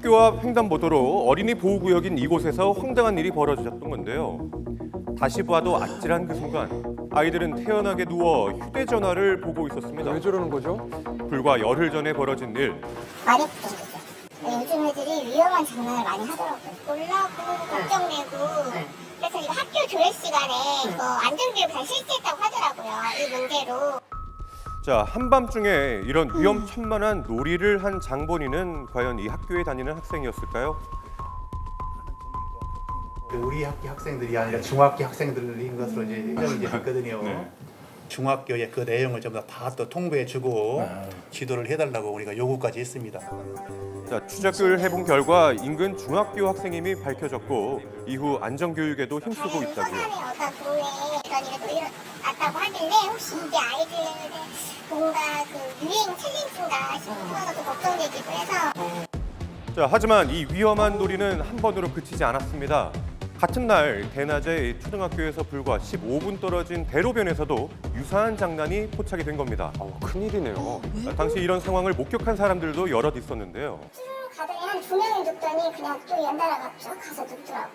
학교 앞 횡단보도로 어린이 보호구역인 이곳에서 황당한 일이 벌어졌던 건데요. 다시 봐도 아찔한 그 순간 아이들은 태연하게 누워 휴대전화를 보고 있었습니다. 왜 저러는 거죠? 불과 열흘 전에 벌어진 일. 마렵더라고요. 요즘 애들이 위험한 장난을 많이 하더라고요. 놀라고 걱정되고 그래서 이거 학교 조회 시간에 이거 안전교육 잘 실시했다고 하더라고요. 이 문제로. 자, 한밤중에 이런 위험천만한 놀이를 한 장본인은 과연 이 학교에 다니는 학생이었을까요? 우리 학기 학생들이 아니라 중학기 학생들인 것으로 이제 인정이 됐거든요. 중학교의 그 내용을 전부 다 또 통보해주고 지도를 해달라고 우리가 요구까지 했습니다. 자, 추적을 해본 결과 인근 중학교 학생임이 밝혀졌고 이후 안전교육에도 힘쓰고 있다고요. 서산에 어떤 동네에 이런 일이 일어났다고 하길래 혹시 이게 아이들의 뭔가 그 유행 챌린지인가 싶어서 좀 걱정되기도 해서. 자, 하지만 이 위험한 놀이는 한 번으로 그치지 않았습니다. 같은 날 대낮에 초등학교에서 불과 15분 떨어진 대로변에서도 유사한 장난이 포착이 된 겁니다. 큰일이네요. 당시 이런 상황을 목격한 사람들도 여럿 있었는데요. 쭉 가더니 한 2명이 눕더니 그냥 또 연달아가 쭉 가서 눕더라고.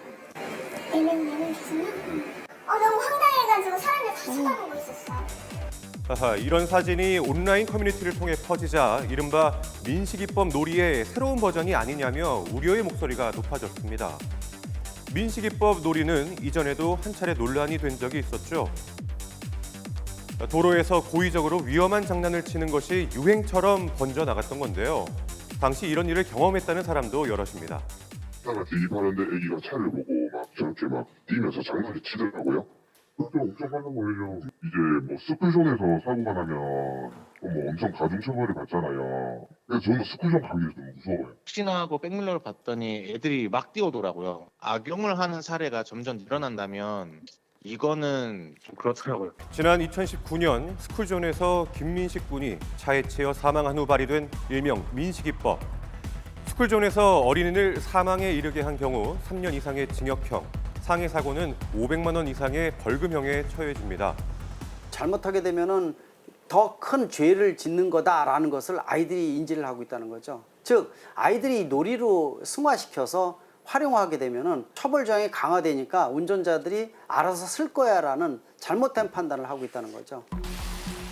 4명 계셨나? 너무 황당해가지고 사람들 다 쳐다보고 있었어. 하하, 이런 사진이 온라인 커뮤니티를 통해 퍼지자 이른바 민식이법 놀이의 새로운 버전이 아니냐며 우려의 목소리가 높아졌습니다. 민식이법 놀이는 이전에도 한 차례 논란이 된 적이 있었죠. 도로에서 고의적으로 위험한 장난을 치는 것이 유행처럼 번져나갔던 건데요. 당시 이런 일을 경험했다는 사람도 여럿입니다. 차가 대기하는데 애기가 차를 보고 막 저렇게 막 뛰면서 장난을 치더라고요. 그때 엄청 화난 거예요. 이제 뭐 스쿨존에서 사고가 나면 뭐 엄청 가중처벌을 받잖아요. 그래서 저는 스쿨존 가기 좀 무서워요. 혹시나하고 백밀러를 봤더니 애들이 막 뛰어오더라고요. 악용을 하는 사례가 점점 늘어난다면 이거는 좀 그렇더라고요. 지난 2019년 스쿨존에서 김민식 군이 차에 치여 사망한 후 발의된 일명 민식이법. 스쿨존에서 어린이를 사망에 이르게 한 경우 3년 이상의 징역형, 상해 사고는 500만 원 이상의 벌금형에 처해집니다. 잘못하게 되면은 더 큰 죄를 짓는 거다라는 것을 아이들이 인지를 하고 있다는 거죠. 즉 아이들이 놀이로 승화시켜서 활용하게 되면은 처벌 조항이 강화되니까 운전자들이 알아서 쓸 거야라는 잘못된 판단을 하고 있다는 거죠.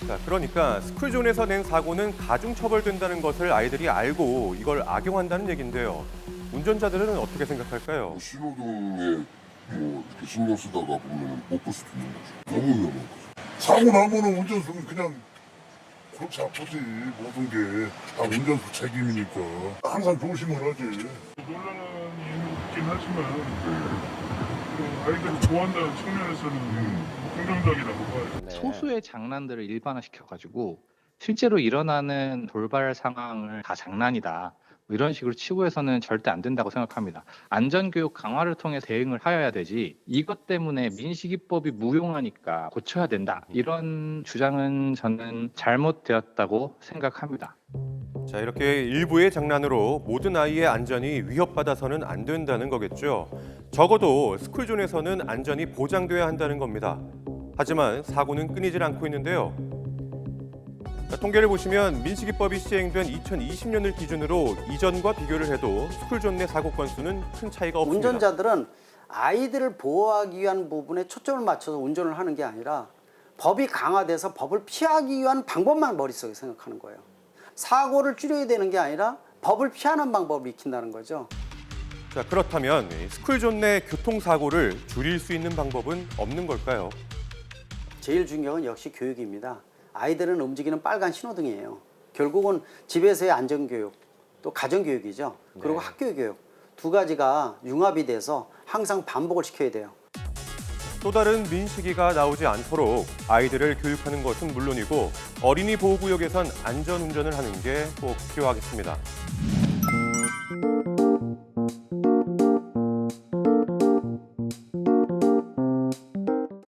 자, 그러니까 스쿨존에서 낸 사고는 가중 처벌된다는 것을 아이들이 알고 이걸 악용한다는 얘긴데요. 운전자들은 어떻게 생각할까요? 신호등에 뭐 이렇게 신경 쓰다가 보면 못 볼 수도 있는 거죠. 너무 위험한 거죠. 사고 나면은 운전수는 그냥 골치 아프지. 모든 게 다 운전수 책임이니까 항상 조심을 하지. 논란이 있긴 하지만 그 아이들을 보호한다는 측면에서는 긍정적이라고 봐요. 소수의 장난들을 일반화시켜가지고 실제로 일어나는 돌발 상황을 다 장난이다. 뭐 이런 식으로 치부해서는 절대 안 된다고 생각합니다. 안전교육 강화를 통해 대응을 하여야 되지 이것 때문에 민식이법이 무용하니까 고쳐야 된다. 이런 주장은 저는 잘못되었다고 생각합니다. 자, 이렇게 일부의 장난으로 모든 아이의 안전이 위협받아서는 안 된다는 거겠죠. 적어도 스쿨존에서는 안전이 보장돼야 한다는 겁니다. 하지만 사고는 끊이질 않고 있는데요. 자, 통계를 보시면 민식이법이 시행된 2020년을 기준으로 이전과 비교를 해도 스쿨존 내 사고 건수는 큰 차이가 없습니다. 운전자들은 아이들을 보호하기 위한 부분에 초점을 맞춰서 운전을 하는 게 아니라 법이 강화돼서 법을 피하기 위한 방법만 머릿속에 생각하는 거예요. 사고를 줄여야 되는 게 아니라 법을 피하는 방법을 익힌다는 거죠. 자, 그렇다면 스쿨존 내 교통사고를 줄일 수 있는 방법은 없는 걸까요? 제일 중요한 건 역시 교육입니다. 아이들은 움직이는 빨간 신호등이에요. 결국은 집에서의 안전교육, 또 가정교육이죠. 그리고 학교교육 두 가지가 융합이 돼서 항상 반복을 시켜야 돼요. 또 다른 민식이가 나오지 않도록 아이들을 교육하는 것은 물론이고 어린이 보호구역에선 안전운전을 하는 게 꼭 필요하겠습니다.